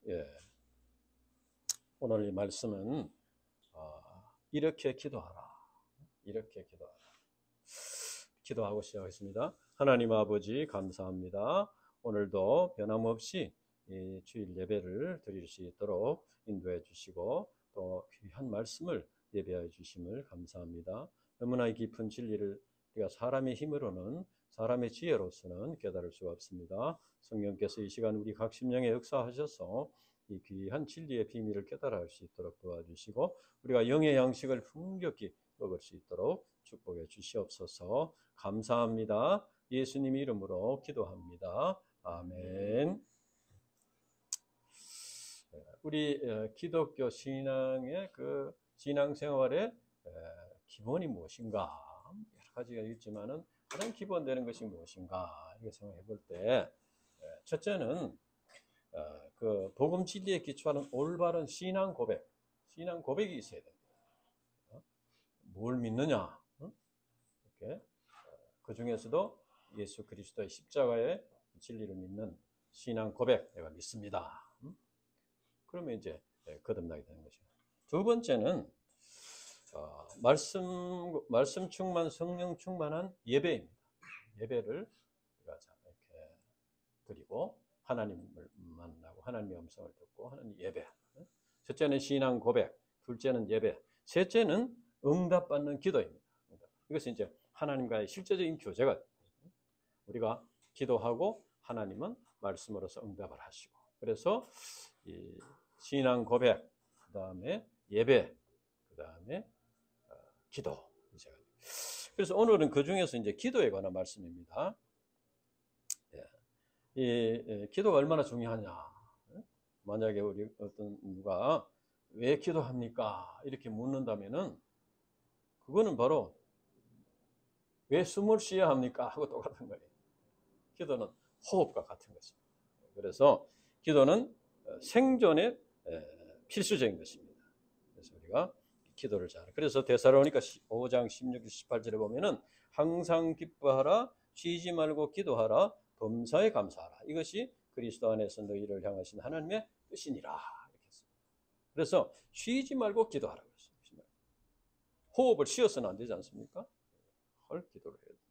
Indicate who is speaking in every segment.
Speaker 1: 예, 오늘 이 말씀은 이렇게 기도하라. 이렇게 기도하라. 기도하고 시작하겠습니다. 하나님 아버지 감사합니다. 오늘도 변함없이 이 주일 예배를 드릴 수 있도록 인도해 주시고 또 귀한 말씀을 예배해 주심을 감사합니다. 너무나 깊은 진리를 우리가 사람의 힘으로는 사람의 지혜로서는 깨달을 수가 없습니다. 성령께서 이 시간 우리 각 심령에 역사하셔서 이 귀한 진리의 비밀을 깨달아 할 수 있도록 도와주시고 우리가 영의 양식을 풍족히 먹을 수 있도록 축복해 주시옵소서. 감사합니다. 예수님 이름으로 기도합니다. 아멘. 우리 기독교 신앙의 그 신앙생활의 기본이 무엇인가? 여러 가지가 있지만은 가장 기본되는 것이 무엇인가? 이렇게 생각해 볼 때 첫째는 그 복음 진리에 기초하는 올바른 신앙 고백이 있어야 됩니다. 뭘 믿느냐? 이렇게 그 중에서도 예수 그리스도의 십자가의 진리를 믿는 신앙 고백, 내가 믿습니다. 그러면 이제 거듭나게 되는 거죠. 두 번째는 말씀 충만, 성령 충만한 예배입니다. 예배를 우리가 이렇게 드리고 하나님을 만나고 하나님의 음성을 듣고 하는 예배. 첫째는 신앙 고백, 둘째는 예배, 셋째는 응답받는 기도입니다. 이것은 이제 하나님과의 실제적인 교제가 우리가 기도하고 하나님은 말씀으로서 응답을 하시고, 그래서 이 신앙 고백, 그 다음에 예배, 그 다음에 기도. 그래서 오늘은 그 중에서 이제 기도에 관한 말씀입니다. 이 기도가 얼마나 중요하냐. 만약에 우리 어떤 누가 왜 기도합니까? 이렇게 묻는다면은 그거는 바로 왜 숨을 쉬어야 합니까? 하고 똑같은 거예요. 기도는 호흡과 같은 것입니다. 그래서 기도는 생존의 필수적인 것입니다. 그래서 우리가 기도를 잘해. 그래서 데살로니가 5장 16, 18절에 보면은 항상 기뻐하라, 쉬지 말고 기도하라, 범사에 감사하라. 이것이 그리스도 안에서 너희를 향하신 하나님의 뜻이니라. 이렇게 했습니다. 그래서 쉬지 말고 기도하라 그랬습니다. 호흡을 쉬어서는 안 되지 않습니까? 기도를 해야 된다.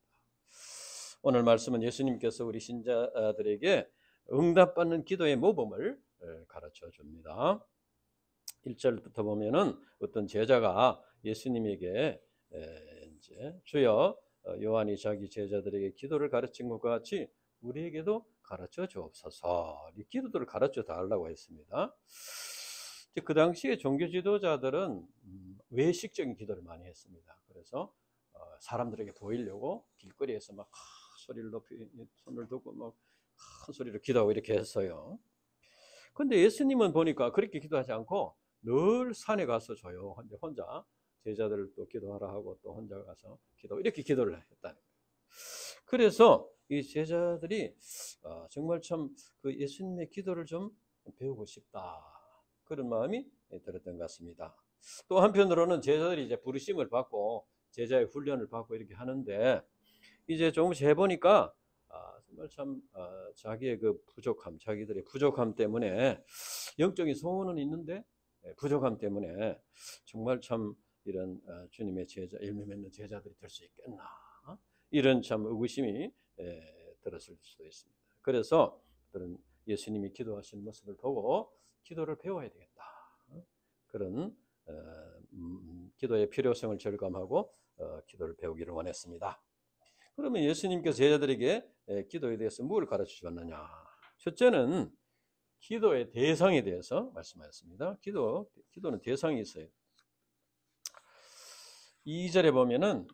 Speaker 1: 오늘 말씀은 예수님께서 우리 신자들에게 응답받는 기도의 모범을 가르쳐 줍니다. 1절부터 보면은 어떤 제자가 예수님에게 이제 주여 요한이 자기 제자들에게 기도를 가르친 것과 같이 우리에게도 가르쳐 주옵소서. 이 기도들을 가르쳐 달라고 했습니다. 그 당시에 종교 지도자들은 외식적인 기도를 많이 했습니다. 그래서 사람들에게 보이려고 길거리에서 막 소리를 높이 손을 들고 막 큰 소리로 기도하고 이렇게 했어요. 근데 예수님은 보니까 그렇게 기도하지 않고 늘 산에 가서 조용히 혼자 제자들도 기도하라 하고 또 혼자 가서 이렇게 기도를 했다는 거예요. 그래서 이 제자들이 정말 참 그 예수님의 기도를 좀 배우고 싶다, 그런 마음이 들었던 것 같습니다. 또 한편으로는 제자들이 이제 부르심을 받고 제자의 훈련을 받고 이렇게 하는데 이제 조금씩 해보니까 정말 참 자기의 그 부족함, 자기들의 부족함 때문에 영적인 소원은 있는데 부족함 때문에 정말 참 이런 주님의 제자, 열매 맺는 제자들이 될 수 있겠나, 이런 참 의구심이 들었을 수도 있습니다. 그래서 그런 예수님이 기도하신 모습을 보고 기도를 배워야 되겠다, 그런 기도의 필요성을 절감하고 기도를 배우기를 원했습니다. 그러면 예수님께서 제자들에게 기도에 대해서 무엇을 가르쳐 주셨느냐? 첫째는 기도의 대상에 대해서 말씀하셨습니다. 기도는 대상이 있어요. 2절에 보면은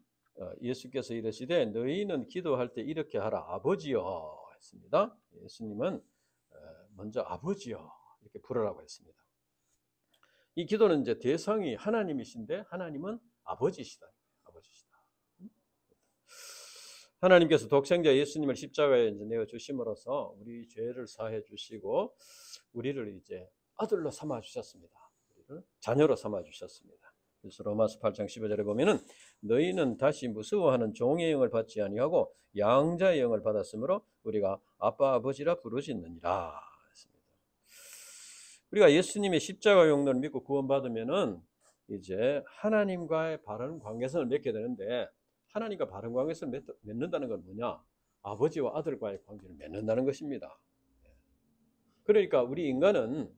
Speaker 1: 예수께서 이르시되 너희는 기도할 때 이렇게 하라, 아버지여 했습니다. 예수님은 먼저 아버지여 이렇게 부르라고 했습니다. 이 기도는 이제 대상이 하나님이신데 하나님은 아버지시다. 하나님께서 독생자 예수님을 십자가에 이제 내어 주심으로써 우리 죄를 사해 주시고 우리를 이제 아들로 삼아 주셨습니다. 우리를 자녀로 삼아 주셨습니다. 그래서 로마서 8장 15절에 보면은 너희는 다시 무서워하는 종의 영을 받지 아니하고 양자의 영을 받았으므로 우리가 아빠 아버지라 부르짖느니라 했습니다. 우리가 예수님의 십자가 용도를 믿고 구원받으면은 이제 하나님과의 바른 관계성을 맺게 되는데, 하나님과 바른 관계성을 맺는다는 건 뭐냐? 아버지와 아들과의 관계를 맺는다는 것입니다. 그러니까 우리 인간은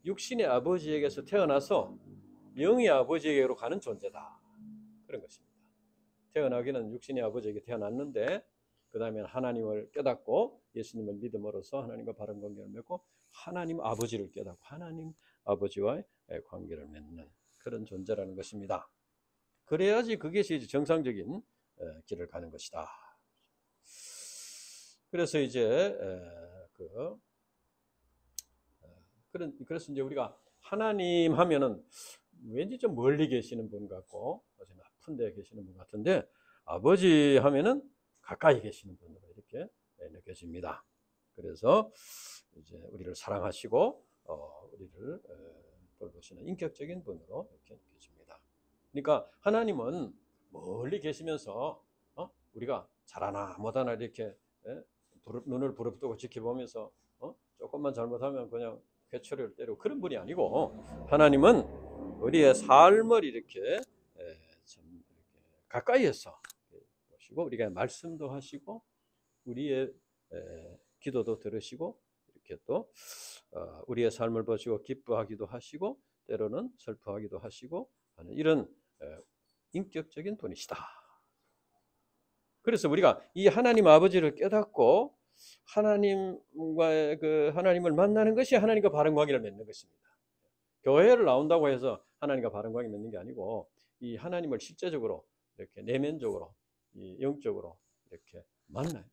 Speaker 1: 육신의 아버지에게서 태어나서 영의 아버지에게로 가는 존재다, 그런 것입니다. 태어나기는 육신의 아버지에게 태어났는데, 그 다음에 하나님을 깨닫고 예수님을 믿음으로써 하나님과 바른 관계를 맺고 하나님 아버지를 깨닫고 하나님 아버지와의 관계를 맺는 그런 존재라는 것입니다. 그래야지 그것이 정상적인 길을 가는 것이다. 그래서 이제 그래서 이제 우리가 하나님 하면은 왠지 좀 멀리 계시는 분 같고 좀 아픈 데 계시는 분 같은데, 아버지 하면은 가까이 계시는 분으로 이렇게 느껴집니다. 그래서 이제 우리를 사랑하시고 우리를 돌보시는 인격적인 분으로 이렇게 느껴집니다. 그러니까 하나님은 멀리 계시면서 우리가 잘하나 못하나 이렇게 눈을 부릅뜨고 지켜보면서 조금만 잘못하면 그냥 회초리를 때리고 그런 분이 아니고, 하나님은 우리의 삶을 이렇게 참 가까이에서 보시고 우리가 말씀도 하시고 우리의 기도도 들으시고 이렇게 또 우리의 삶을 보시고 기뻐하기도 하시고 때로는 슬퍼하기도 하시고 하는 이런 인격적인 분이시다. 그래서 우리가 이 하나님 아버지를 깨닫고 하나님과의 하나님을 만나는 것이 하나님과 바른 관계를 맺는 것입니다. 교회를 나온다고 해서 하나님과 바른 관계 맺는 게 아니고, 이 하나님을 실제적으로 이렇게 내면적으로 영적으로 이렇게 만나요.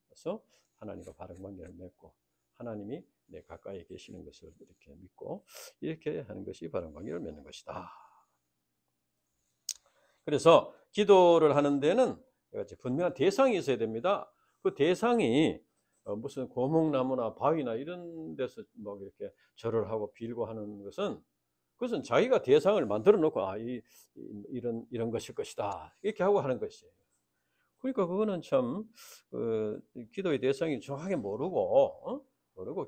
Speaker 1: 그래서 하나님과 바른 관계를 맺고 하나님이 내 가까이 계시는 것을 이렇게 믿고 이렇게 하는 것이 바른 관계를 맺는 것이다. 그래서 기도를 하는 데는 분명한 대상이 있어야 됩니다. 그 대상이 무슨 고목나무나 바위나 이런 데서 뭐 이렇게 절을 하고 빌고 하는 것은, 그것은 자기가 대상을 만들어 놓고 이런 것일 것이다 이렇게 하고 하는 것이에요. 그러니까 그거는 참 기도의 대상이 정확하게 모르고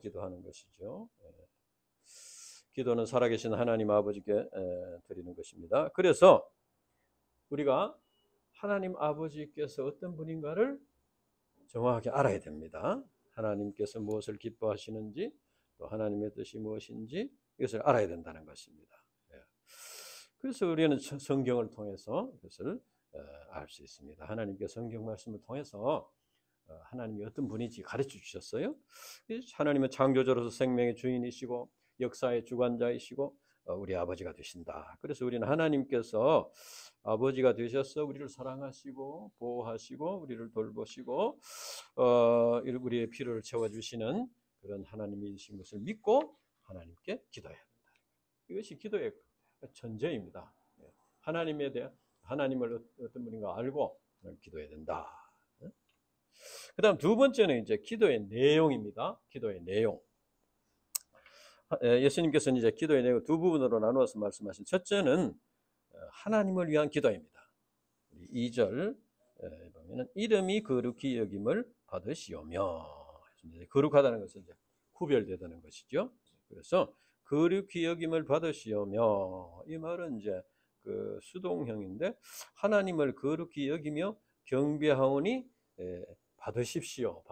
Speaker 1: 기도하는 것이죠. 기도는 살아계신 하나님 아버지께 드리는 것입니다. 그래서 우리가 하나님 아버지께서 어떤 분인가를 정확하게 알아야 됩니다. 하나님께서 무엇을 기뻐하시는지, 또 하나님의 뜻이 무엇인지 이것을 알아야 된다는 것입니다. 그래서 우리는 성경을 통해서 이것을 알 수 있습니다. 하나님께 성경 말씀을 통해서 하나님이 어떤 분인지 가르쳐 주셨어요. 하나님은 창조주로서 생명의 주인이시고 역사의 주관자이시고 우리 아버지가 되신다. 그래서 우리는 하나님께서 아버지가 되셔서 우리를 사랑하시고 보호하시고 우리를 돌보시고 우리의 필요를 채워주시는 그런 하나님이신 것을 믿고 하나님께 기도해야 된다. 이것이 기도의 전제입니다. 하나님에 대한, 하나님을 어떤 분인가 알고 기도해야 된다. 그 다음 두 번째는 이제 기도의 내용입니다. 기도의 내용. 예수님께서는 이제 기도의 내용을 두 부분으로 나누어서 말씀하신, 첫째는 하나님을 위한 기도입니다. 2절 보면은 이름이 거룩히 여김을 받으시오며, 거룩하다는 것은 이제 구별되다는 것이죠. 그래서 거룩히 여김을 받으시오며, 이 말은 이제 그 수동형인데 하나님을 거룩히 여기며 경배하오니 받으십시오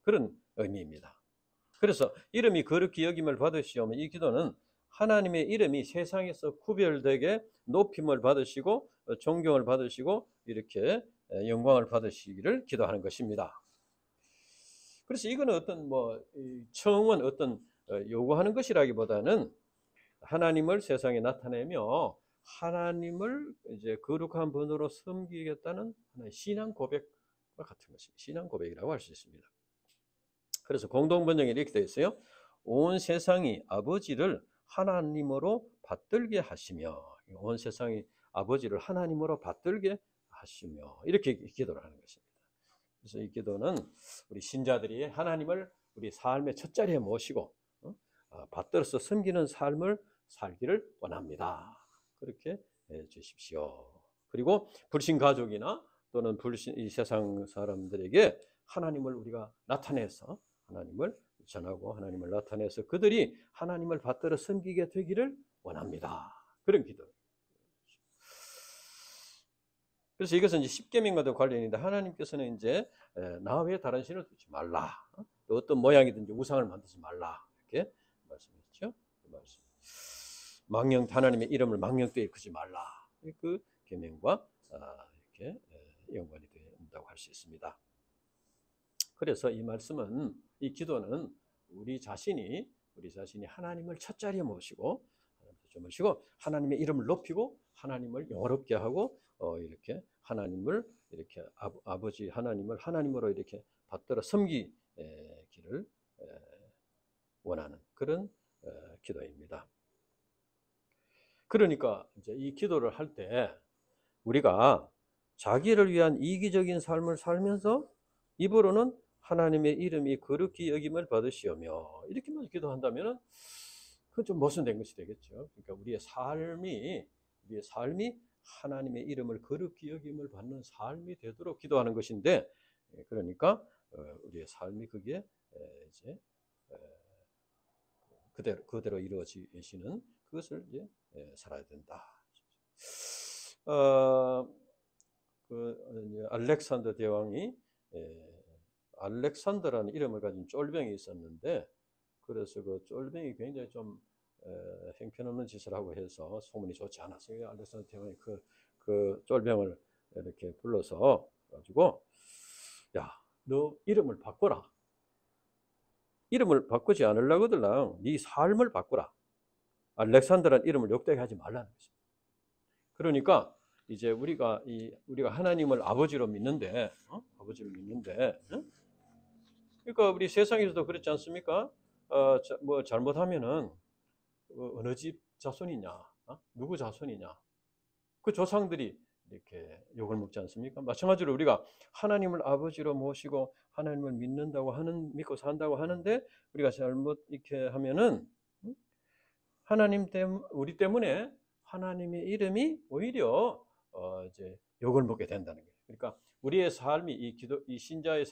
Speaker 1: 그런 의미입니다. 그래서 이름이 거룩히 여김을 받으시오며, 이 기도는 하나님의 이름이 세상에서 구별되게 높임을 받으시고 존경을 받으시고 이렇게 영광을 받으시기를 기도하는 것입니다. 그래서 이거는 어떤 청원 어떤 요구하는 것이라기보다는 하나님을 세상에 나타내며 하나님을 이제 거룩한 분으로 섬기겠다는 하나의 신앙 고백과 같은 것입니다. 신앙 고백이라고 할 수 있습니다. 그래서 공동 번역에 이렇게 되어 있어요. 온 세상이 아버지를 하나님으로 받들게 하시며, 온 세상이 아버지를 하나님으로 받들게 하시며, 이렇게 기도를 하는 것입니다. 그래서 이 기도는 우리 신자들이 하나님을 우리 삶의 첫 자리에 모시고 받들어서 섬기는 삶을 살기를 원합니다. 그렇게 해 주십시오. 그리고 불신 가족이나 또는 이 세상 사람들에게 하나님을 우리가 나타내서 하나님을 전하고 하나님을 나타내서 그들이 하나님을 받들어 섬기게 되기를 원합니다. 그런 기도. 그래서 이것은 이제 십계명과도 관련이 있는데 하나님께서는 이제 나 외에 다른 신을 두지 말라. 또 어떤 모양이든지 우상을 만들지 말라. 이렇게 말씀했죠. 그 말씀. 하나님의 이름을 망령되이 일컫지 말라. 그 계명과 이렇게 연관이 된다고 할 수 있습니다. 그래서 이 말씀은, 이 기도는 우리 자신이 하나님을 첫 자리에 모시고 하나님의 이름을 높이고 하나님을 영화롭게 하고 이렇게 하나님을 이렇게 아버지 하나님을 하나님으로 이렇게 받들어 섬기기를 원하는 그런 기도입니다. 그러니까 이제 이 기도를 할 때 우리가 자기를 위한 이기적인 삶을 살면서 입으로는 하나님의 이름이 거룩히 여김을 받으시오며 이렇게만 기도한다면은 그건 좀 모순된 것이 되겠죠. 그러니까 우리의 삶이 하나님의 이름을 거룩히 여김을 받는 삶이 되도록 기도하는 것인데, 그러니까 우리의 삶이 그게 이제 그대로 이루어지시는 그것을 이제 살아야 된다. 알렉산더 대왕이 알렉산더라는 이름을 가진 쫄병이 있었는데, 그래서 그 쫄병이 굉장히 좀 형편없는 짓을 하고 해서 소문이 좋지 않았어요. 알렉산더 대왕이 그 쫄병을 이렇게 불러서 가지고, 야, 너 이름을 바꿔라. 이름을 바꾸지 않으려거든. 네 삶을 바꾸라. 알렉산더라는 이름을 욕되게 하지 말라는 것입니다. 그러니까 이제 우리가 하나님을 아버지로 믿는데, 그러니까 우리 세상에서도 그렇지 않습니까? 뭐 잘못하면은 어느 집 자손이냐, 누구 자손이냐, 그 조상들이 이렇게 욕을 먹지 않습니까? 마찬가지로 우리가 하나님을 아버지로 모시고 하나님을 믿고 산다고 하는데 우리가 잘못 이렇게 하면은 우리 때문에 하나님의 이름이 오히려 이제 욕을 먹게 된다는 거예요. 그러니까 우리의 삶이 이 신자의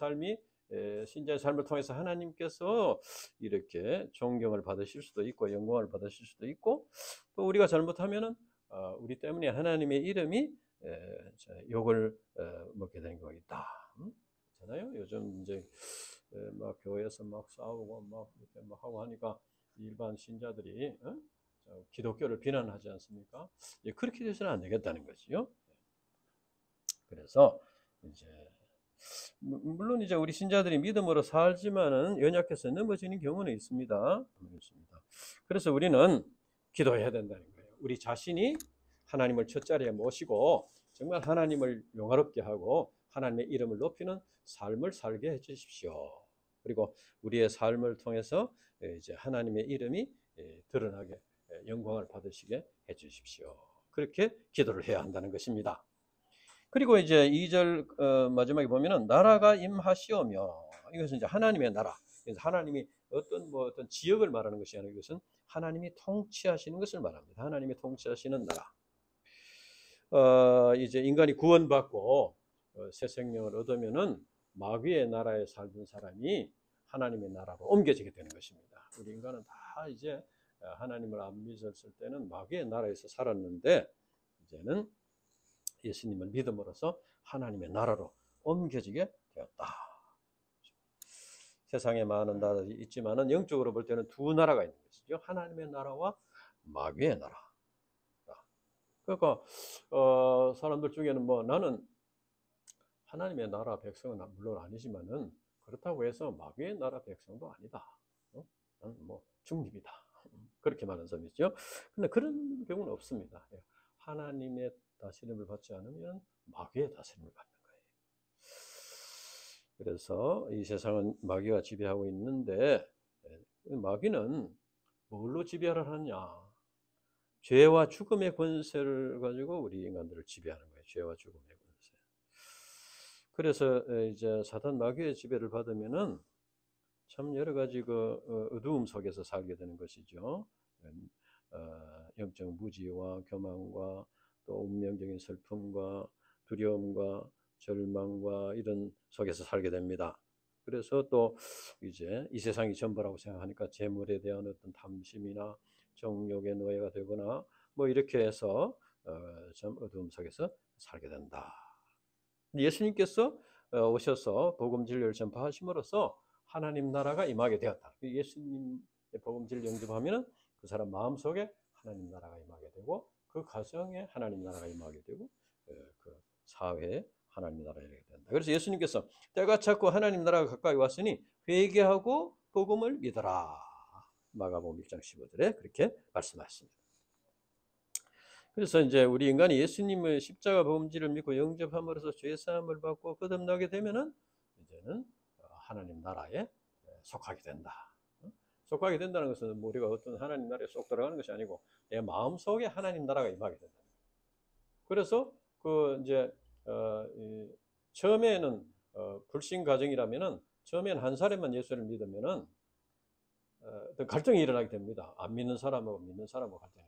Speaker 1: 삶을 통해서 하나님께서 이렇게 존경을 받으실 수도 있고 영광을 받으실 수도 있고, 또 우리가 잘못하면은 우리 때문에 하나님의 이름이 욕을 먹게 되는 경우가 있다. 그렇잖아요. 요즘 이제 막 교회에서 막 싸우고 막 이렇게 막 하고 하니까 일반 신자들이 기독교를 비난하지 않습니까? 그렇게 돼서는 안 되겠다는 거지요. 그래서 이제 물론 이제 우리 신자들이 믿음으로 살지만은 연약해서 넘어지는 경우는 있습니다. 그래서 우리는 기도해야 된다는 거예요. 우리 자신이 하나님을 첫 자리에 모시고 정말 하나님을 영화롭게 하고 하나님의 이름을 높이는 삶을 살게 해주십시오. 그리고 우리의 삶을 통해서 이제 하나님의 이름이 드러나게 영광을 받으시게 해주십시오. 그렇게 기도를 해야 한다는 것입니다. 그리고 이제 2절 마지막에 보면은 나라가 임하시오며, 이것은 이제 하나님의 나라. 그래서 하나님이 어떤 지역을 말하는 것이 아니라 이것은 하나님이 통치하시는 것을 말합니다. 하나님이 통치하시는 나라. 이제 인간이 구원받고 새 생명을 얻으면은 마귀의 나라에 살던 사람이 하나님의 나라로 옮겨지게 되는 것입니다. 우리 인간은 다 이제 하나님을 안 믿었을 때는 마귀의 나라에서 살았는데 이제는 예수님을 믿음으로써 하나님의 나라로 옮겨지게 되었다. 세상에 많은 나라들이 있지만은 영적으로 볼 때는 두 나라가 있는 것이죠. 하나님의 나라와 마귀의 나라. 그러니까 사람들 중에는 뭐 나는 하나님의 나라 백성은 물론 아니지만은 그렇다고 해서 마귀의 나라 백성도 아니다. 나는 뭐 중립이다. 그렇게 말하는 사람이 있죠. 근데 그런 경우는 없습니다. 하나님의 다스림을 받지 않으면 마귀의 다스림을 받는 거예요. 그래서 이 세상은 마귀가 지배하고 있는데 마귀는 뭘로 지배를 하느냐? 죄와 죽음의 권세를 가지고 우리 인간들을 지배하는 거예요. 죄와 죽음의 권세. 그래서 이제 사탄 마귀의 지배를 받으면은 참 여러 가지 그 어두움 속에서 살게 되는 것이죠. 영적 무지와 교만과 또 운명적인 슬픔과 두려움과 절망과 이런 속에서 살게 됩니다. 그래서 또 이제 이 세상이 전부라고 생각하니까 재물에 대한 어떤 탐심이나 정욕의 노예가 되거나 뭐 이렇게 해서 좀 어두움 속에서 살게 된다. 예수님께서 오셔서 복음 진리를 전파하심으로써 하나님 나라가 임하게 되었다. 예수님의 복음 진리 영접하면은 그 사람 마음속에 하나님 나라가 임하게 되고 그 가정에 하나님 나라가 임하게 되고 그 사회에 하나님 나라가 임하게 된다. 그래서 예수님께서 때가 찼고 하나님 나라가 가까이 왔으니 회개하고 복음을 믿어라. 마가복음 1장 15절에 그렇게 말씀하셨습니다. 그래서 이제 우리 인간이 예수님의 십자가 복음지를 믿고 영접함으로써 죄 사함을 받고 거듭나게 되면은 이제는 하나님 나라에 속하게 된다. 속하게 된다는 것은 우리가 어떤 하나님 나라에 쏙 들어가는 것이 아니고 내 마음 속에 하나님 나라가 임하게 된다. 그래서 그 이제 처음에는 불신 가정이라면은 처음에는 한 사람만 예수를 믿으면은 어떤 갈등이 일어나게 됩니다. 안 믿는 사람하고 믿는 사람하고 갈등이.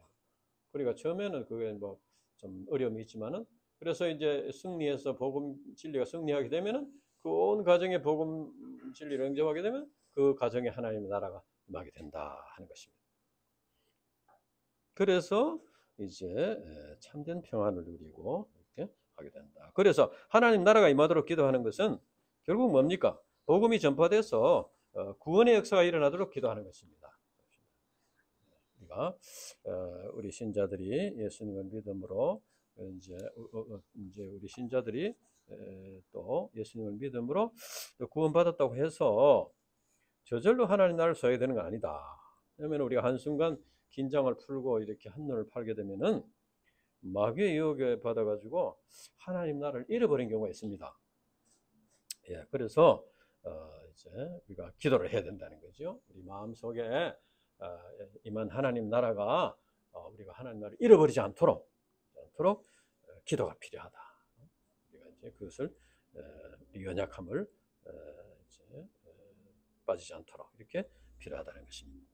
Speaker 1: 그러니까 처음에는 그게 뭐 좀 어려움이 있지만은 그래서 이제 승리해서 복음 진리가 승리하게 되면은 그 온 가정의 복음 진리를 영접하게 되면 그 가정에 하나님의 나라가 임하게 된다 하는 것입니다. 그래서 이제 참된 평안을 누리고 이렇게 하게 된다. 그래서 하나님 나라가 임하도록 기도하는 것은 결국 뭡니까? 복음이 전파돼서 구원의 역사가 일어나도록 기도하는 것입니다. 우리가 우리 신자들이 예수님을 믿음으로 이제 우리 신자들이 또 예수님을 믿음으로 구원받았다고 해서 저절로 하나님 나라를 써야 되는 거 아니다. 왜냐하면 우리가 한순간 긴장을 풀고 이렇게 한눈을 팔게 되면은 마귀의 유혹에 받아가지고 하나님 나라를 잃어버린 경우가 있습니다. 예, 그래서 이제 우리가 기도를 해야 된다는 거죠. 우리 마음 속에 임한 하나님 나라가 우리가 하나님 나라를 잃어버리지 않도록 기도가 필요하다. 우리가 이제 그것을 우리 연약함을 이제 빠지지 않도록 이렇게 필요하다는 것입니다.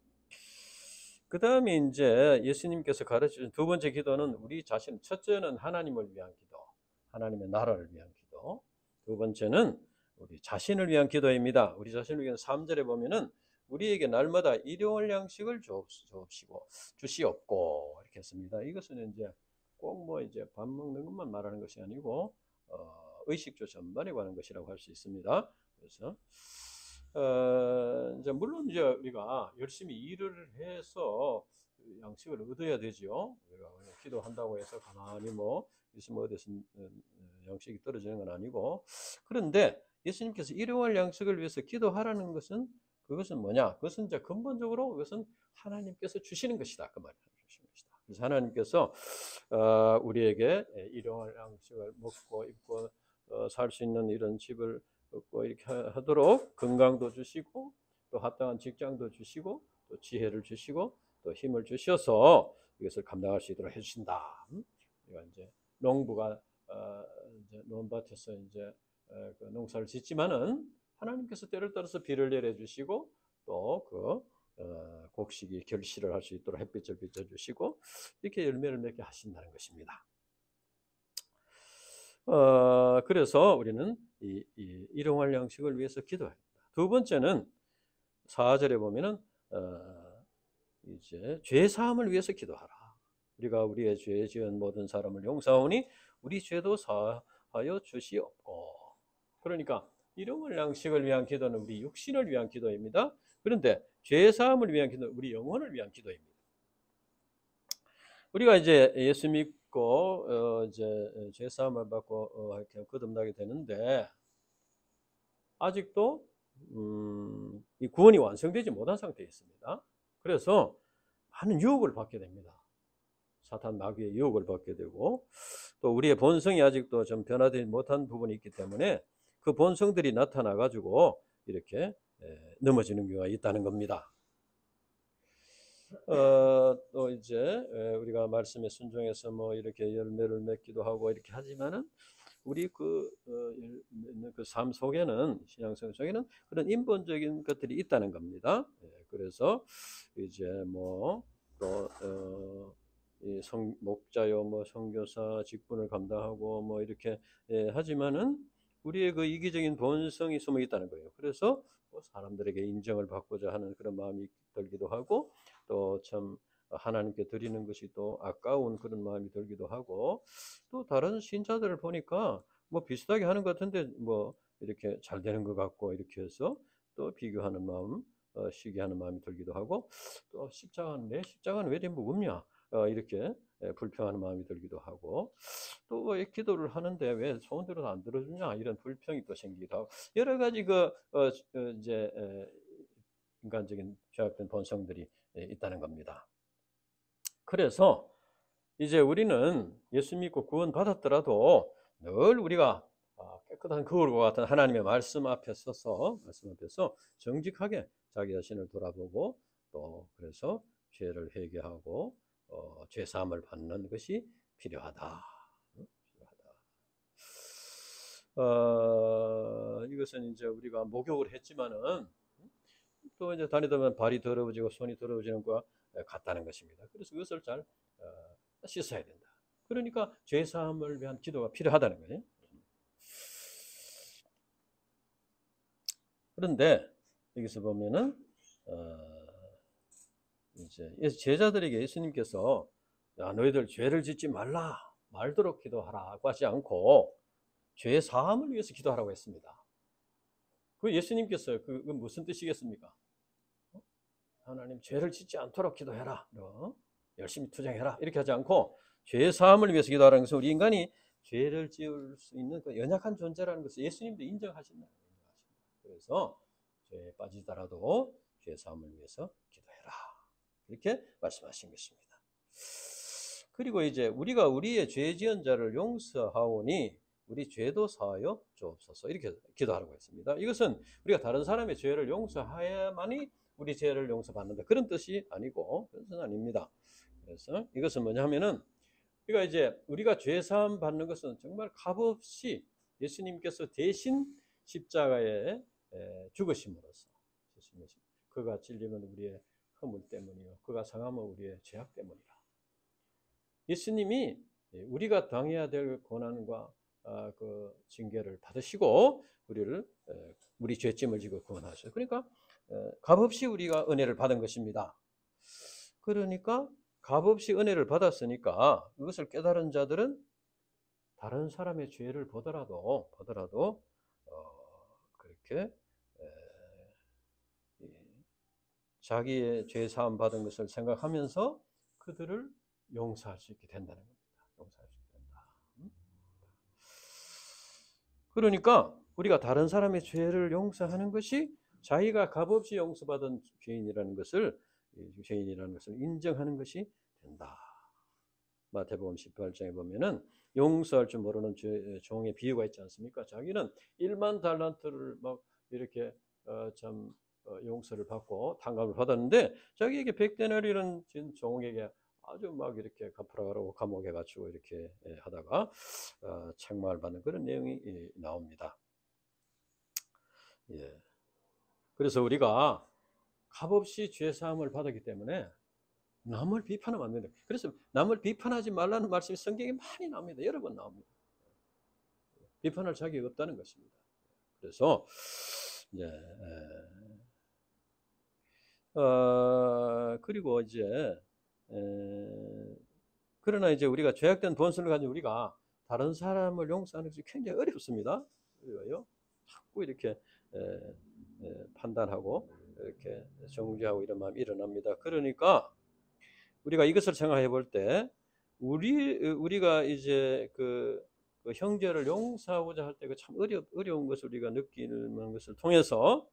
Speaker 1: 그 다음에 이제 예수님께서 가르치신 두 번째 기도는 우리 자신, 첫째는 하나님을 위한 기도, 하나님의 나라를 위한 기도. 두 번째는 우리 자신을 위한 기도입니다. 우리 자신을 위한 3절에 보면은 우리에게 날마다 일용할 양식을 주시옵고 이렇게 했습니다. 이것은 이제 꼭 뭐 이제 밥 먹는 것만 말하는 것이 아니고 의식주 전반에 관한 것이라고 할 수 있습니다. 그래서 이제 물론 이제 우리가 열심히 일을 해서 양식을 얻어야 되죠. 우리가 기도한다고 해서 가만히 뭐 있으면 어디서 양식이 떨어지는 건 아니고, 그런데 예수님께서 일용할 양식을 위해서 기도하라는 것은 그것은 뭐냐? 그것은 이제 근본적으로 그것은 하나님께서 주시는 것이다. 그 말이에요. 주시는 것이다. 그래서 하나님께서 우리에게 일용할 양식을 먹고 입고 살 수 있는 이런 집을 얻고 이렇게 하도록 건강도 주시고 또 합당한 직장도 주시고 또 지혜를 주시고 또 힘을 주셔서 이것을 감당할 수 있도록 해주신다. 우리가 이제 농부가 이제 논밭에서 이제 그 농사를 짓지만은 하나님께서 때를 따라서 비를 내려주시고 또 그 곡식이 결실을 할 수 있도록 햇빛을 비춰주시고 이렇게 열매를 맺게 하신다는 것입니다. 그래서 우리는 이 일용할 양식을 위해서 기도합니다. 두 번째는 4절에 보면은 이제 죄 사함을 위해서 기도하라. 우리가 우리의 죄 지은 모든 사람을 용서하오니 우리 죄도 사하여 주시옵고. 그러니까 일용할 양식을 위한 기도는 우리 육신을 위한 기도입니다. 그런데 죄 사함을 위한 기도는 우리 영혼을 위한 기도입니다. 우리가 이제 예수 믿고 이제 죄 사함을 받고 이렇게 거듭나게 되는데 아직도 이 구원이 완성되지 못한 상태에 있습니다. 그래서 많은 유혹을 받게 됩니다. 사탄 마귀의 유혹을 받게 되고 또 우리의 본성이 아직도 좀 변화되지 못한 부분이 있기 때문에 그 본성들이 나타나 가지고 이렇게 넘어지는 경우가 있다는 겁니다. 또 이제 우리가 말씀에 순종해서 뭐 이렇게 열매를 맺기도 하고 이렇게 하지만은 우리 그 삶 속에는 신앙생 속에는 그런 인본적인 것들이 있다는 겁니다. 그래서 이제 뭐 또 목자요 뭐 선교사 직분을 감당하고 뭐 이렇게 하지만은 우리의 그 이기적인 본성이 숨어 있다는 거예요. 그래서 뭐 사람들에게 인정을 받고자 하는 그런 마음이 들기도 하고, 또 참 하나님께 드리는 것이 또 아까운 그런 마음이 들기도 하고, 또 다른 신자들을 보니까 뭐 비슷하게 하는 것 같은데 뭐 이렇게 잘 되는 것 같고, 이렇게 해서 또 비교하는 마음, 시기하는 마음이 들기도 하고, 또 내 십자가는 왜 이렇게 무겁냐, 이렇게 불평하는 마음이 들기도 하고, 또 기도를 하는데 왜 소원대로 안 들어주냐, 이런 불평이 또 생기기도 하고, 여러 가지 이제 인간적인 죄악된 본성들이 있다는 겁니다. 그래서 이제 우리는 예수 믿고 구원 받았더라도 늘 우리가 깨끗한 거울과 같은 하나님의 말씀 앞에 서서 정직하게 자기 자신을 돌아보고, 또 그래서 죄를 회개하고 죄 사함을 받는 것이 필요하다. 이것은 이제 우리가 목욕을 했지만은 또 이제 다니다 보면 발이 더러워지고 손이 더러워지는 것과 같다는 것입니다. 그래서 그것을 잘 씻어야 된다. 그러니까 죄 사함을 위한 기도가 필요하다는 거예요. 그런데 여기서 보면은 이제 제자들에게 예수님께서 너희들 죄를 짓지 말라 말도록 기도하라고 하지 않고 죄 사함을 위해서 기도하라고 했습니다. 그 예수님께서 그 무슨 뜻이겠습니까? 하나님 죄를 짓지 않도록 기도해라, 열심히 투쟁해라, 이렇게 하지 않고 죄 사함을 위해서 기도하라는 것은 우리 인간이 죄를 지을 수 있는 그 연약한 존재라는 것을 예수님도 인정하신다. 그래서 죄에 빠지더라도 죄 사함을 위해서 기도해라, 이렇게 말씀하신 것입니다. 그리고 이제 우리가 우리의 죄 지은 자를 용서하오니 우리 죄도 사하여 주옵소서, 이렇게 기도하라고 했습니다. 이것은 우리가 다른 사람의 죄를 용서해야만이 우리 죄를 용서받는다, 그런 뜻이 아니고, 그것은 아닙니다. 그래서 이것은 뭐냐면은 우리가 이제 우리가 죄 사함 받는 것은 정말 값없이 예수님께서 대신 십자가에 죽으심으로써, 그가 찔리면 우리의 허물 때문이요 그가 상하면 우리의 죄악 때문이라. 예수님이 우리가 당해야 될 고난과 그 징계를 받으시고 우리 죄짐을 지고 구원하셔요. 그러니까 값없이 우리가 은혜를 받은 것입니다. 그러니까 값없이 은혜를 받았으니까 이것을 깨달은 자들은 다른 사람의 죄를 보더라도 그렇게 자기의 죄 사함 받은 것을 생각하면서 그들을 용서할 수 있게 된다는 겁니다. 용서할 수 있게 된다. 그러니까 우리가 다른 사람의 죄를 용서하는 것이 자기가 값없이 용서받은 죄인이라는 것을 인정하는 것이 된다. 마태복음 18장에 보면은 용서할 줄 모르는 종의 비유가 있지 않습니까? 자기는 1만 달란트를 막 이렇게 용서를 받고 탕감을 받았는데 자기에게 100데나리라는 종에게 아주 막 이렇게 갚으라고 감옥에 갇히고 이렇게 하다가 책망을 받는 그런 내용이 나옵니다. 예. 그래서 우리가 값없이 죄 사함을 받았기 때문에 남을 비판하면 안 된다. 그래서 남을 비판하지 말라는 말씀이 성경에 많이 나옵니다. 여러 번 나옵니다. 비판할 자격이 없다는 것입니다. 그래서 이제 그리고 이제 그러나 이제 우리가 죄악된 본성을 가진 우리가 다른 사람을 용서하는 것이 굉장히 어렵습니다. 그리고요, 자꾸 이렇게 판단하고 이렇게 정죄하고 이런 마음이 일어납니다. 그러니까 우리가 이것을 생각해 볼 때 우리가 이제 그 형제를 용서하고자 할 때 그 참 어려운 것을 우리가 느끼는 것을 통해서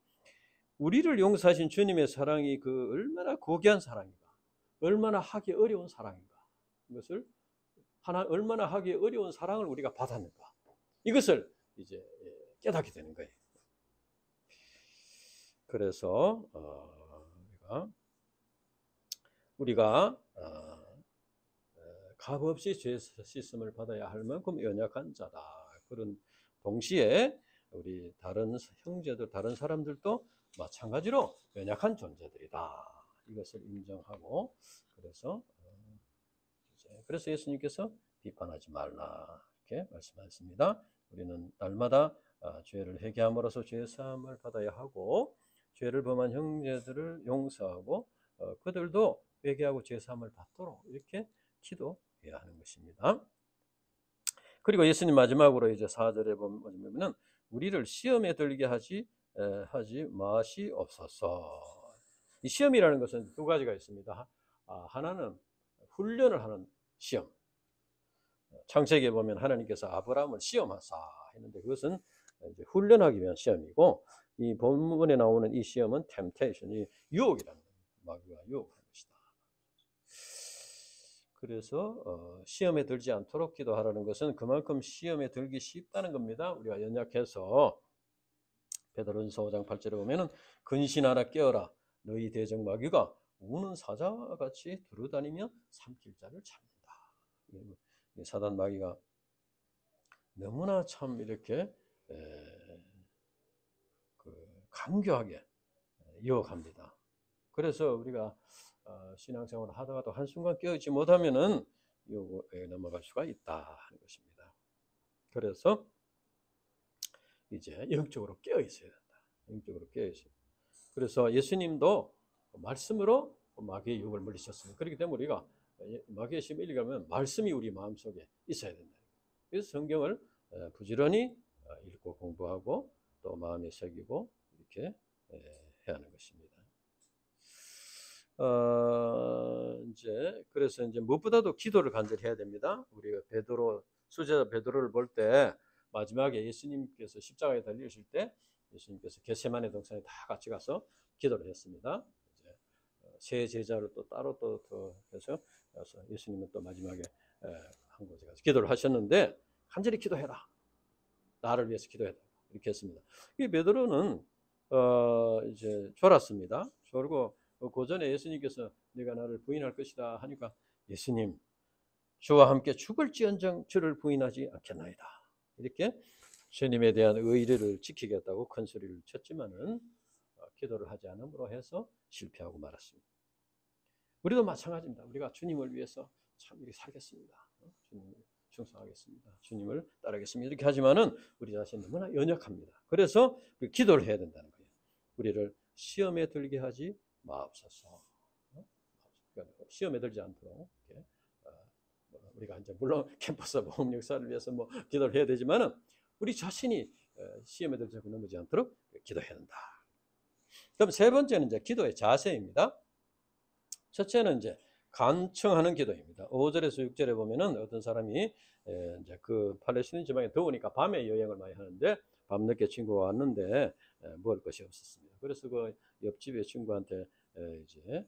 Speaker 1: 우리를 용서하신 주님의 사랑이 그 얼마나 고귀한 사랑인가, 얼마나 하기 어려운 사랑인가, 이것을 얼마나 하기 어려운 사랑을 우리가 받았는가, 이것을 이제 깨닫게 되는 거예요. 그래서 우리가 값없이 죄 씻음을 받아야 할 만큼 연약한 자다. 그런 동시에 우리 다른 형제들, 다른 사람들도 마찬가지로 연약한 존재들이다. 이것을 인정하고, 그래서 예수님께서 비판하지 말라 이렇게 말씀하셨습니다. 우리는 날마다 죄를 회개함으로써 죄 사함을 받아야 하고 죄를 범한 형제들을 용서하고 그들도 회개하고 죄 사함을 받도록 이렇게 기도해야 하는 것입니다. 그리고 예수님 마지막으로 이제 4절에 보면은 우리를 시험에 들게 하지 마시옵소서. 이 시험이라는 것은 두 가지가 있습니다. 하나는 훈련을 하는 시험. 창세기에 보면 하나님께서 아브라함을 시험하사 했는데 그것은 이제 훈련하기 위한 시험이고 이 본문에 나오는 이 시험은 temptation, 유혹이라는 겁니다. 마귀가 유혹하는 것이다. 그래서 시험에 들지 않도록 기도하라는 것은 그만큼 시험에 들기 쉽다는 겁니다. 우리가 연약해서 베드로전서 5장 8절에 보면은 근신하라 깨어라 너희 대적 마귀가 우는 사자같이 두루다니며 삼킬 자를 찾는다. 사단 마귀가 너무나 참 이렇게 간교하게 유혹합니다. 그래서 우리가 신앙생활을 하다가도 한순간 깨어있지 못하면은 유혹에 넘어갈 수가 있다 하는 것입니다. 그래서 이제 영적으로 깨어 있어야 된다. 영적으로 깨어 있어야. 그래서 예수님도 말씀으로 마귀의 유혹을 물리셨습니다. 그렇기 때문에 우리가 마귀의 시험에 이기려면 말씀이 우리 마음속에 있어야 된다. 그래서 성경을 부지런히 읽고 공부하고 또 마음에 새기고 이렇게 해야 하는 것입니다. 그래서 이제 무엇보다도 기도를 간절히 해야 됩니다. 우리가 수제자 베드로를 볼 때 마지막에 예수님께서 십자가에 달리실 때 예수님께서 겟세마네 동산에 다 같이 가서 기도를 했습니다. 이제 세 제자를 또 따로 또 해서 예수님은 또 마지막에 한 곳에 가서 기도를 하셨는데 간절히 기도해라. 나를 위해서 기도해라. 이렇게 했습니다. 이 베드로는 이제 졸았습니다. 졸고 그 전에 예수님께서 네가 나를 부인할 것이다 하니까 예수님 주와 함께 죽을지언정 주를 부인하지 않겠나이다. 이렇게 주님에 대한 의리를 지키겠다고 큰 소리를 쳤지만은 기도를 하지 않음으로 해서 실패하고 말았습니다. 우리도 마찬가지입니다. 우리가 주님을 위해서 참 이렇게 살겠습니다. 주님을 충성하겠습니다. 주님을 따르겠습니다. 이렇게 하지만은 우리 자신 너무나 연약합니다. 그래서 기도를 해야 된다는 거예요. 우리를 시험에 들게 하지 마옵소서. 시험에 들지 않도록 이렇게 우리가 이제 물론 캠퍼스 모험 역사를 위해서 뭐 기도를 해야 되지만은 우리 자신이 시험에 들지 않고 넘어지지 않도록 기도해야 된다. 그럼 세 번째는 이제 기도의 자세입니다. 첫째는 이제 간청하는 기도입니다. 5절에서 6절에 보면은 어떤 사람이 이제 그 팔레스타인 지방에 더우니까 밤에 여행을 많이 하는데 밤늦게 친구가 왔는데 먹을 것이 없었습니다. 그래서 그 옆집의 친구한테 이제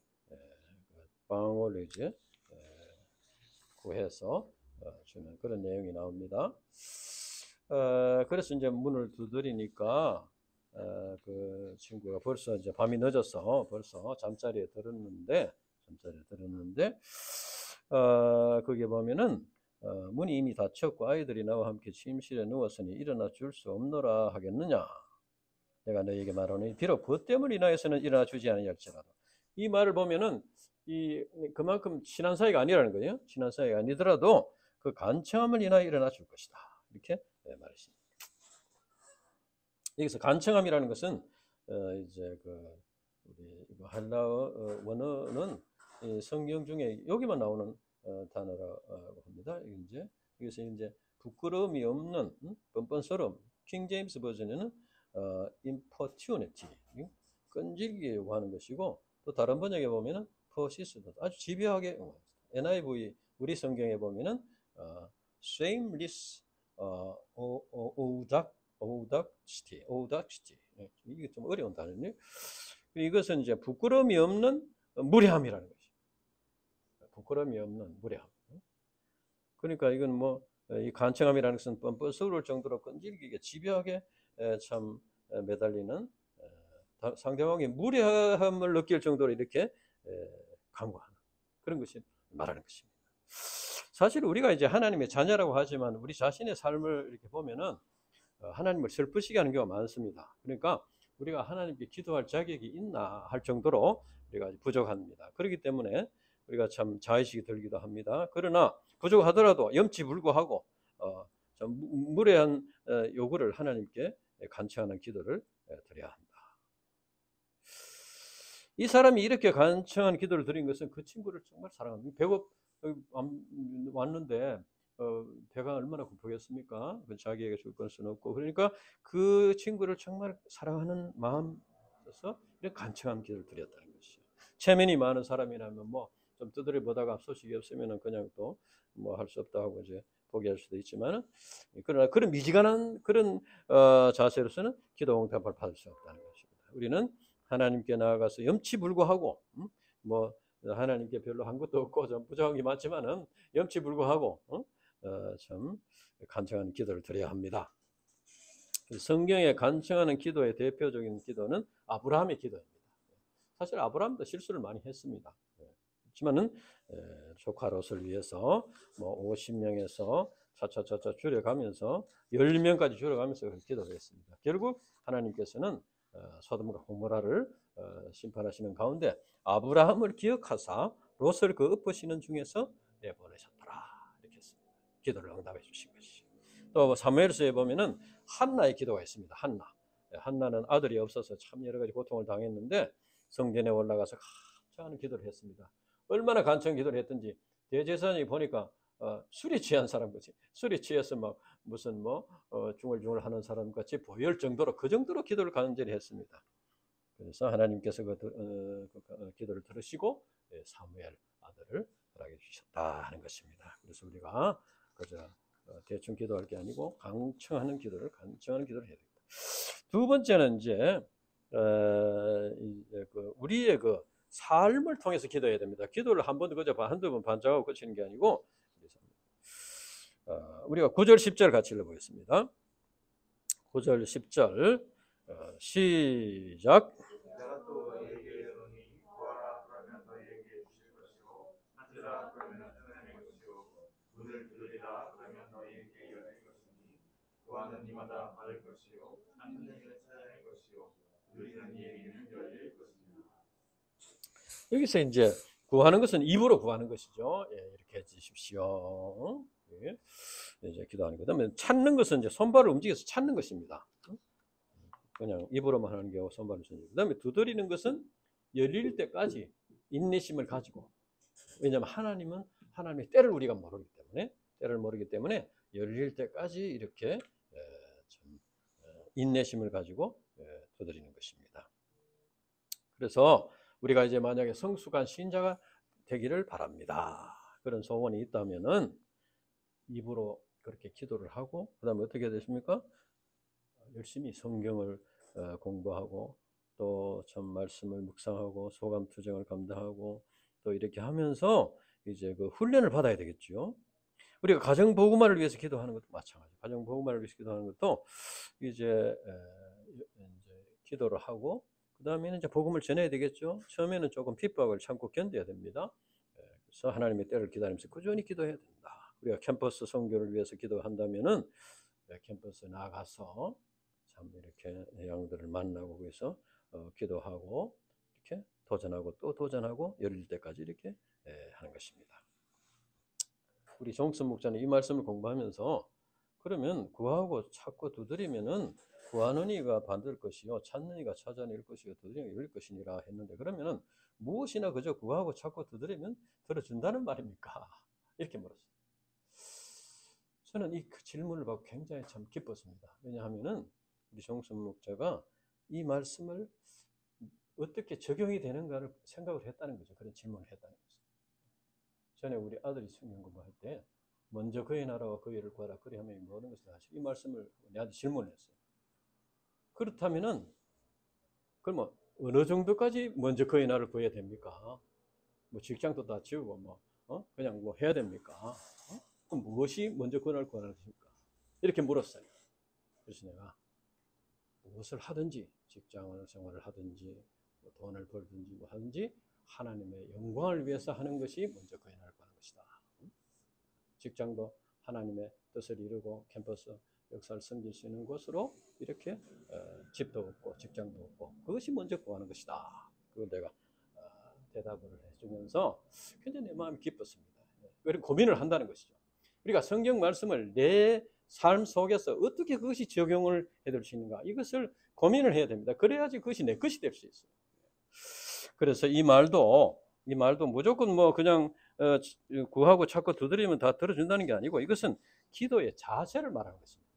Speaker 1: 빵을 이제 구해서 주는 그런 내용이 나옵니다. 그래서 이제 문을 두드리니까 그 친구가 벌써 이제 밤이 늦어서 벌써 잠자리에 들었는데 거기에 보면은 문이 이미 닫혔고 아이들이 나와 함께 침실에 누웠으니 일어나 줄 수 없노라 하겠느냐. 내가 너에게 말하노니 비록 그 때문에 인하여서는 일어나 주지 않을지라도. 이 말을 보면은 그만큼 친한 사이가 아니라는 거예요. 친한 사이가 아니더라도 그 간청함을 인하여 일어나 줄 것이다. 이렇게 말했습니다. 여기서 간청함이라는 것은 이제 우리 한라어 원어는 성경 중에 여기만 나오는 단어라고 합니다. 여기서 이제 부끄러움이 없는 뻔뻔스러움. 킹 제임스 버전에는 importunity, 끈질기게 요구하는 것이고 또 다른 번역에 보면은 persistent, 아주 집요하게 NIV 우리 성경에 보면은 shameless audacity. 이게 좀 어려운 단어인데 이것은 이제 부끄러움이 없는 무례함이라는 것이. 부끄러움이 없는 무례함. 그러니까 이건 뭐 이 간청함이라는 것은 뻔뻔스러울 정도로 끈질기게 집요하게 참 매달리는 상대방이 무례함을 느낄 정도로 이렇게 강구하는 그런 것이 말하는 것입니다. 사실 우리가 이제 하나님의 자녀라고 하지만 우리 자신의 삶을 이렇게 보면은 하나님을 슬프시게 하는 경우가 많습니다. 그러니까 우리가 하나님께 기도할 자격이 있나 할 정도로 우리가 부족합니다. 그렇기 때문에 우리가 참 자의식이 들기도 합니다. 그러나 부족하더라도 염치불구하고 좀 무례한 요구를 하나님께 간청하는 기도를 드려야 한다. 이 사람이 이렇게 간청한 기도를 드린 것은 그 친구를 정말 사랑합니다. 배고 왔는데 배가 얼마나 고프겠습니까? 자기에게 줄 것은 없고, 그러니까 그 친구를 정말 사랑하는 마음에서 이렇게 간청한 기도를 드렸다는 것이죠. 체면이 많은 사람이라면 뭐 좀 두드려 보다가 소식이 없으면 그냥 또 뭐 할 수 없다 하고 이제 포기할 수도 있지만은, 그러나 그런 미지근한 그런 자세로서는 기도 응답을 받을 수 없다는 것입니다. 우리는 하나님께 나아가서 염치불구하고 뭐 하나님께 별로 한 것도 없고 좀 부족한 게 많지만은 염치불구하고 참 간청하는 기도를 드려야 합니다. 성경에 간청하는 기도의 대표적인 기도는 아브라함의 기도입니다. 사실 아브라함도 실수를 많이 했습니다. 그렇지만은 조카 롯을 위해서 뭐 50명에서 차차차차 줄여가면서 10명까지 줄여가면서 기도를 했습니다. 결국 하나님께서는 소돔과 고모라를 심판하시는 가운데 아브라함을 기억하사 롯을 그 엎으시는 중에서 내보내셨더라, 이렇게 했습니다. 기도를 응답해 주신 것이. 또 사무엘서에 보면은 한나의 기도가 있습니다. 한나는 아들이 없어서 참 여러 가지 고통을 당했는데 성전에 올라가서 간청하는 기도를 했습니다. 얼마나 간청 기도를 했든지 대제사장이 보니까 술이 취한 사람 같이, 술이 취해서 막 무슨 뭐 중얼중얼 하는 사람 같이 보일 정도로, 그 정도로 기도를 간절히 했습니다. 그래서 하나님께서 그 기도를 들으시고 사무엘 아들을 허락해 주셨다 하는 것입니다. 그래서 우리가 그저 대충 기도할 게 아니고 간청하는 기도를 해야 됩니다. 두 번째는 이제 우리의 그 삶을 통해서 기도해야 됩니다. 기도를 한 번 그저 한두 번 반짝하고 끝이는 게 아니고, 우리가 9절 10절 같이 읽어보겠습니다. 9절 10절 시작.
Speaker 2: 내가 또 너희에게 이르노니 구하라 그러면 너희에게 주실 것이요 찾으라 그러면 찾아낼 것이요 문을 두드리라 그러면 너희에게 열릴 것이니 구하는 이마다 받을 것이요 찾는 이는 찾아낼 것이요 두드리는 이에게는 열릴 것입니다.
Speaker 1: 여기서 이제 구하는 것은 입으로 구하는 것이죠. 이렇게 해주십시오. 이제 기도하는 거. 그다음에 찾는 것은 이제 손발을 움직여서 찾는 것입니다. 그냥 입으로만 하는 경우 손발을 쓰는. 그다음에 두드리는 것은 열릴 때까지 인내심을 가지고, 왜냐하면 하나님은 하나님의 때를 우리가 모르기 때문에 열릴 때까지 이렇게 좀 인내심을 가지고 두드리는 것입니다. 그래서 우리가 이제 만약에 성숙한 신자가 되기를 바랍니다. 그런 소원이 있다면은 입으로 그렇게 기도를 하고, 그다음에 어떻게 되십니까? 열심히 성경을 공부하고 또 참 말씀을 묵상하고 소감 투정을 감당하고 또 이렇게 하면서 이제 그 훈련을 받아야 되겠죠. 우리가 가정 복음화를 위해서 기도하는 것도 마찬가지. 가정 복음화를 위해서 기도하는 것도 이제 기도를 하고, 그 다음에는 이제 복음을 전해야 되겠죠. 처음에는 조금 핍박을 참고 견뎌야 됩니다. 그래서 하나님의 때를 기다리면서 꾸준히 기도해야 된다. 우리가 캠퍼스 선교를 위해서 기도한다면은 캠퍼스에 나가서 참 이렇게 양들을 만나고 그래서 기도하고 이렇게 도전하고 또 도전하고 열릴 때까지 이렇게 하는 것입니다. 우리 종선 목자는 이 말씀을 공부하면서 그러면 구하고 찾고 두드리면은 구하는 이가 받을 것이요 찾는 이가 찾아낼 것이요 두드리면 열릴 것이니라 했는데, 그러면은 무엇이나 그저 구하고 찾고 두드리면 들어준다는 말입니까? 이렇게 물었어요. 저는 이 질문을 받고 굉장히 참 기뻤습니다. 왜냐하면은 우리 종선 목자가 이 말씀을 어떻게 적용이 되는가를 생각을 했다는 거죠. 그런 질문을 했다는 거죠. 전에 우리 아들이 성경 공부할 때 먼저 그의 나라와 그의 일을 구하라 그리하면 모든 것을 하시고, 이 말씀을 내한테 질문을 했어요. 그렇다면은 그럼 어느 정도까지 먼저 그의 나라를 구해야 됩니까? 뭐 직장도 다 지우고 그냥 뭐 해야 됩니까? 그럼 무엇이 먼저 그의 나라를 구하라 하십니까? 이렇게 물었어요. 그래서 내가 무엇을 하든지, 직장을 생활을 하든지 뭐 돈을 벌든지 뭐 하든지 하나님의 영광을 위해서 하는 것이 먼저 그의 나라를 구하는 것이다. 직장도 하나님의 뜻을 이루고 캠퍼스 역사를 섬길 수 있는 곳으로 이렇게 집도 없고 직장도 없고 그것이 먼저 구하는 것이다. 그걸 내가 대답을 해주면서 굉장히 내 마음이 기뻤습니다. 그리고 고민을 한다는 것이죠. 우리가 성경 말씀을 내 삶 속에서 어떻게 그것이 적용을 해줄 수 있는가, 이것을 고민을 해야 됩니다. 그래야지 그것이 내 것이 될 수 있어요. 그래서 이 말도 무조건 뭐 그냥 구하고 찾고 두드리면 다 들어준다는 게 아니고, 이것은 기도의 자세를 말하는 것입니다.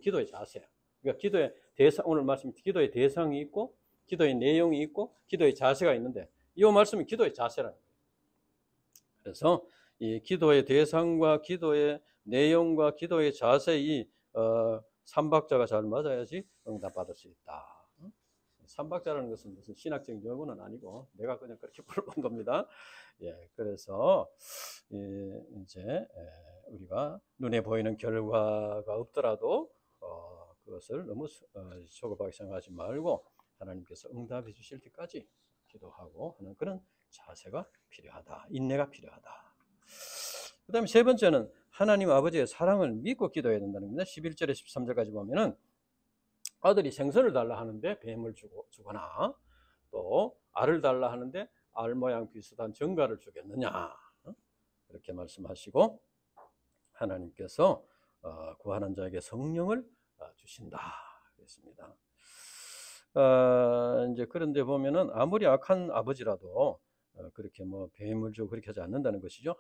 Speaker 1: 기도의 자세. 그러니까 기도의 대상, 오늘 말씀 기도의 대상이 있고 기도의 내용이 있고 기도의 자세가 있는데, 이 말씀은 기도의 자세라는 거예요. 그래서 이 기도의 대상과 기도의 내용과 기도의 자세, 이 삼박자가 잘 맞아야지 응답받을 수 있다. 삼박자라는 것은 무슨 신학적인 용어는 아니고 내가 그냥 그렇게 불러본 겁니다. 예, 그래서 이제 우리가 눈에 보이는 결과가 없더라도 그것을 너무 조급하게 생각하지 말고 하나님께서 응답해 주실 때까지 기도하고 하는 그런 자세가 필요하다. 인내가 필요하다. 그 다음에 세 번째는 하나님 아버지의 사랑을 믿고 기도해야 된다는 겁니다. 11절에 13절까지 보면은 아들이 생선을 달라 하는데 뱀을 주거나, 또 알을 달라 하는데 알 모양 비슷한 정갈을 주겠느냐, 그렇게 말씀하시고, 하나님께서 구하는 자에게 성령을 주신다 그랬습니다. 이제 그런데 보면은 아무리 악한 아버지라도 그렇게 뭐 뱀을 주고 그렇게 하지 않는다는 것이죠.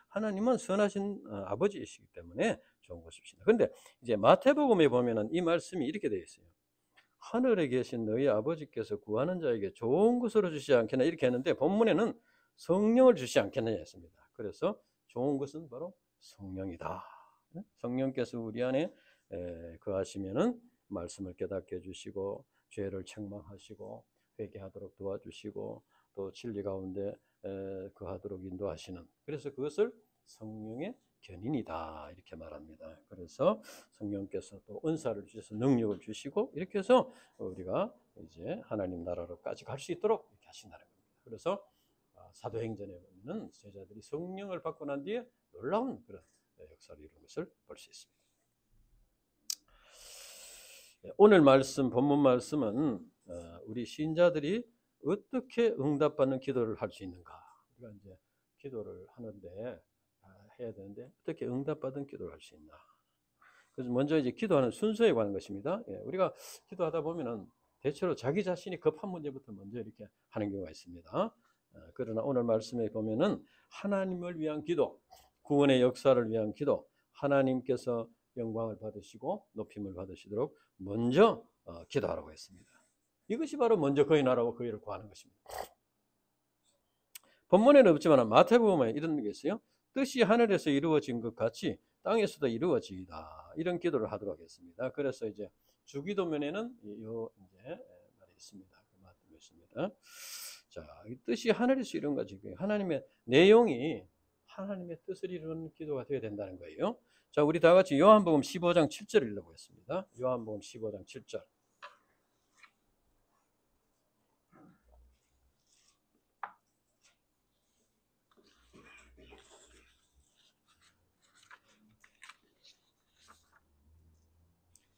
Speaker 1: 하나님은 선하신 아버지이시기 때문에 좋은 것을 주신다. 그런데 이제 마태복음에 보면은 이 말씀이 이렇게 되어 있어요. 하늘에 계신 너희 아버지께서 구하는 자에게 좋은 것으로 주시지 않겠나, 이렇게 했는데 본문에는 성령을 주시지 않겠느냐 했습니다. 그래서 좋은 것은 바로 성령이다. 성령께서 우리 안에 거하시면은 말씀을 깨닫게 해주시고 죄를 책망하시고 회개하도록 도와주시고 또 진리 가운데 거하도록 인도하시는, 그래서 그것을 성령의 견인이다 이렇게 말합니다. 그래서 성령께서 또 은사를 주셔서 능력을 주시고 이렇게 해서 우리가 이제 하나님 나라로까지 갈 수 있도록 이렇게 하신다는 겁니다. 그래서 사도행전에 보면은 제자들이 성령을 받고 난 뒤에 놀라운 그런 역사를 이룬 것을 볼 수 있습니다. 오늘 말씀, 본문 말씀은 우리 신자들이 어떻게 응답받는 기도를 할 수 있는가, 우리가 이제 기도를 하는데 해야 되는데 어떻게 응답받은 기도를 할 수 있나. 그래서 먼저 이제 기도하는 순서에 관한 것입니다. 우리가 기도하다 보면은 대체로 자기 자신이 급한 문제부터 먼저 이렇게 하는 경우가 있습니다. 그러나 오늘 말씀에 보면은 하나님을 위한 기도, 구원의 역사를 위한 기도, 하나님께서 영광을 받으시고 높임을 받으시도록 먼저 기도하라고 했습니다. 이것이 바로 먼저 그의 나라와 그의 일을 구하는 것입니다. 본문에는 없지만 마태복음에 이런 게 있어요. 뜻이 하늘에서 이루어진 것 같이 땅에서도 이루어지이다, 이런 기도를 하도록 했습니다. 그래서 이제 주기도면에는 이제 말이 있습니다. 그 말씀이 있습니다. 자, 이 뜻이 하늘에서 이룬 거지. 하나님의 내용이 하나님의 뜻을 이루는 기도가 되어야 된다는 거예요. 자, 우리 다 같이 요한복음 15장 7절을 읽어보겠습니다. 요한복음 15장 7절.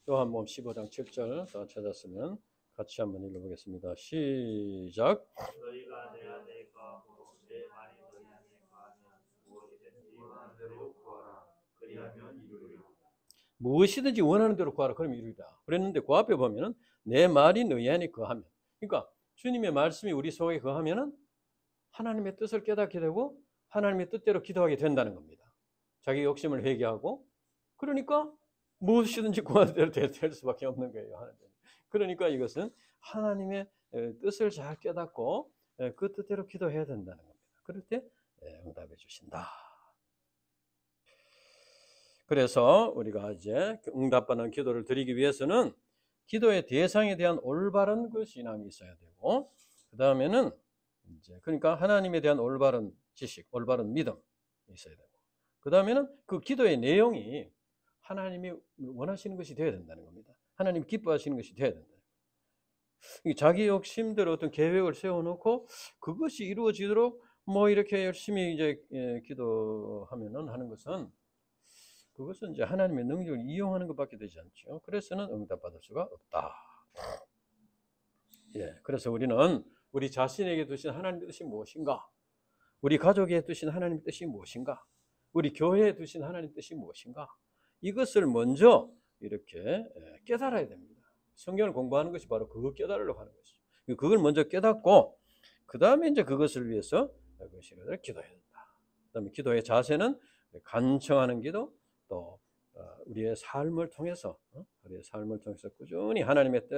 Speaker 1: 요한복음 15장 7절 다 찾았으면 같이 한번 읽어보겠습니다. 시작.
Speaker 2: 너희가 내 안에 거하고 내 말이 너희 안에 거하면 무엇이든지 원하는 대로 구하라, 그리하면 이루리라.
Speaker 1: 무엇이든지 원하는 대로 구하라, 그러면 이루리라 그랬는데, 그 앞에 보면은 내 말이 너희 안에 거하면, 그러니까 주님의 말씀이 우리 속에 거하면은 하나님의 뜻을 깨닫게 되고 하나님의 뜻대로 기도하게 된다는 겁니다. 자기 욕심을 회개하고, 그러니까 무엇이든지 구하는 대로 될 수밖에 없는 거예요. 그러니까 이것은 하나님의 뜻을 잘 깨닫고 그 뜻대로 기도해야 된다는 겁니다. 그럴 때 응답해 주신다. 그래서 우리가 이제 응답받는 기도를 드리기 위해서는 기도의 대상에 대한 올바른 그 신앙이 있어야 되고, 그 다음에는 이제 그러니까 하나님에 대한 올바른 지식, 올바른 믿음 있어야 되고, 그 다음에는 그 기도의 내용이 하나님이 원하시는 것이 되어야 된다는 겁니다. 하나님이 기뻐하시는 것이 되어야 된다. 자기 욕심대로 어떤 계획을 세워놓고 그것이 이루어지도록 뭐 이렇게 열심히 이제 기도하면은 하는 것은, 그것은 이제 하나님의 능력을 이용하는 것밖에 되지 않죠. 그래서는 응답받을 수가 없다. 그래서 우리는 우리 자신에게 두신 하나님의 뜻이 무엇인가? 우리 가족에 두신 하나님의 뜻이 무엇인가? 우리 교회에 두신 하나님의 뜻이 무엇인가? 이것을 먼저 이렇게 깨달아야 됩니다. 성경을 공부하는 것이 바로 그거 깨달으려고 하는 것이죠. 그걸 먼저 깨닫고 그 다음에 이제 그것을 위해서 기도해야 된다. 그다음에 기도의 자세는 간청하는 기도, 또 우리의 삶을 통해서 꾸준히 하나님의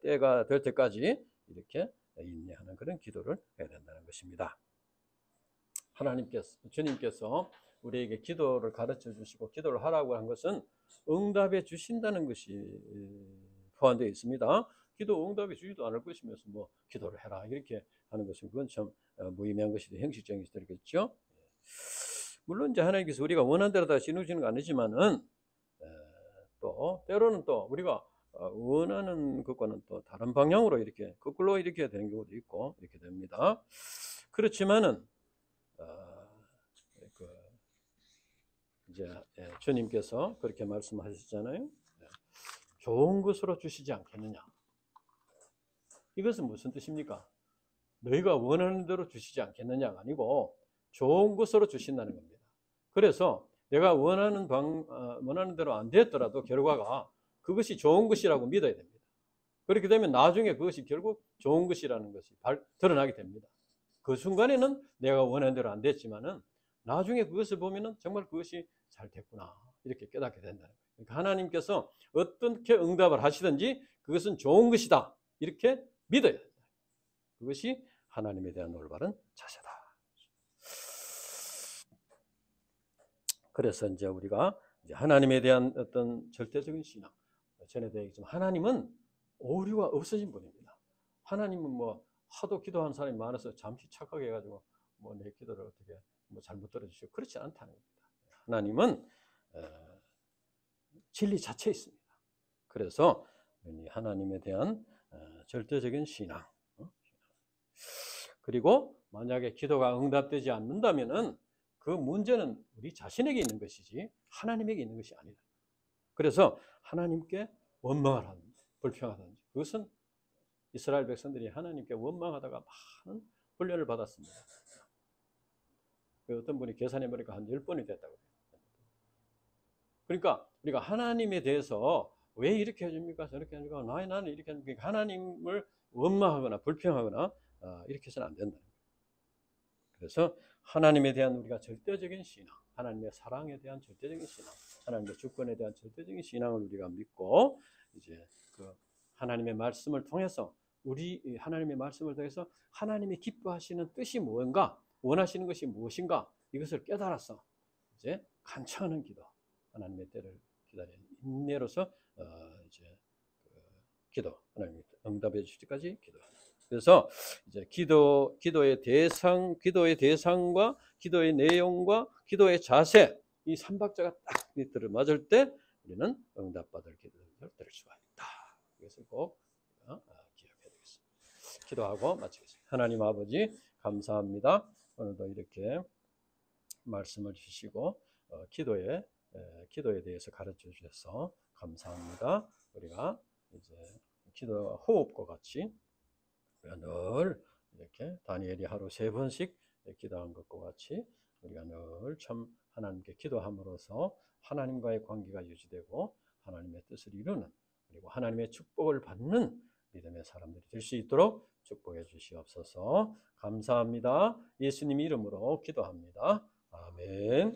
Speaker 1: 때가 될 때까지 이렇게 인내하는 그런 기도를 해야 된다는 것입니다. 주님께서 우리에게 기도를 가르쳐 주시고 기도를 하라고 한 것은 응답해 주신다는 것이 포함되어 있습니다. 기도 응답해 주지도 않을 것이면서 뭐 기도를 해라 이렇게 하는 것은 그건 참 무의미한 것이죠. 형식적인 것이겠죠. 물론 이제 하나님께서 우리가 원하는 대로 다 지어주시는 건 아니지만은 또 때로는 또 우리가 원하는 것과는 또 다른 방향으로 이렇게 거꾸로 이렇게 되는 경우도 있고 이렇게 됩니다. 그렇지만은 이제 주님께서 그렇게 말씀하셨잖아요. 좋은 것으로 주시지 않겠느냐. 이것은 무슨 뜻입니까? 너희가 원하는 대로 주시지 않겠느냐가 아니고 좋은 것으로 주신다는 겁니다. 그래서 내가 원하는 대로 안 됐더라도 결과가 그것이 좋은 것이라고 믿어야 됩니다. 그렇게 되면 나중에 그것이 결국 좋은 것이라는 것이 드러나게 됩니다. 그 순간에는 내가 원하는 대로 안 됐지만은 나중에 그것을 보면은 정말 그것이 잘 됐구나 이렇게 깨닫게 된다는 거예요. 그러니까 하나님께서 어떻게 응답을 하시든지 그것은 좋은 것이다 이렇게 믿어야 된다. 그것이 하나님에 대한 올바른 자세다. 그래서 이제 우리가 하나님에 대한 어떤 절대적인 신앙, 전에도 얘기했지만 하나님은 오류가 없으신 분입니다. 하나님은 뭐 하도 기도하는 사람이 많아서 잠시 착각해 가지고 뭐 내 기도를 어떻게 뭐 잘못 들어주시고 그렇지 않다는 겁니다. 하나님은 진리 자체에 있습니다. 그래서 하나님에 대한 절대적인 신앙, 그리고 만약에 기도가 응답되지 않는다면은 그 문제는 우리 자신에게 있는 것이지 하나님에게 있는 것이 아니다. 그래서 하나님께 원망을 하든지 불평하든지 그것은 이스라엘 백성들이 하나님께 원망하다가 많은 훈련을 받았습니다. 어떤 분이 계산해 보니까 한 10번이 됐다고 해요. 그러니까 우리가 하나님에 대해서 왜 이렇게 해줍니까? 저렇게 해줍니까? 나는 이렇게 해줍니까? 하나님을 원망하거나 불평하거나 이렇게 해서는 안 된다. 그래서 하나님에 대한 우리가 절대적인 신앙, 하나님의 사랑에 대한 절대적인 신앙, 하나님의 주권에 대한 절대적인 신앙을 우리가 믿고 이제 그 하나님의 말씀을 통해서 하나님의 말씀을 통해서 하나님이 기뻐하시는 뜻이 뭔가, 원하시는 것이 무엇인가 이것을 깨달아서 이제 간청하는 기도, 하나님의 때를 기다리는 인내로서 이제 기도, 하나님이 응답해 주실 때까지 기도하는. 그래서 이제 기도의 대상과 기도의 내용과 기도의 자세 이 3박자가 딱 들어맞을 때 우리는 응답받을 기도를 들을 수가 있다. 이것을 꼭 기억해야 되겠습니다. 기도하고 마치겠습니다. 하나님 아버지 감사합니다. 오늘도 이렇게 말씀을 주시고 기도에 대해서 가르쳐 주셔서 감사합니다. 우리가 이제 기도 호흡과 같이 우리가 늘 이렇게 다니엘이 하루 3번씩 기도한 것과 같이 우리가 늘 참 하나님께 기도함으로써 하나님과의 관계가 유지되고 하나님의 뜻을 이루는 그리고 하나님의 축복을 받는 믿음의 사람들이 될 수 있도록 축복해 주시옵소서. 감사합니다. 예수님 이름으로 기도합니다. 아멘.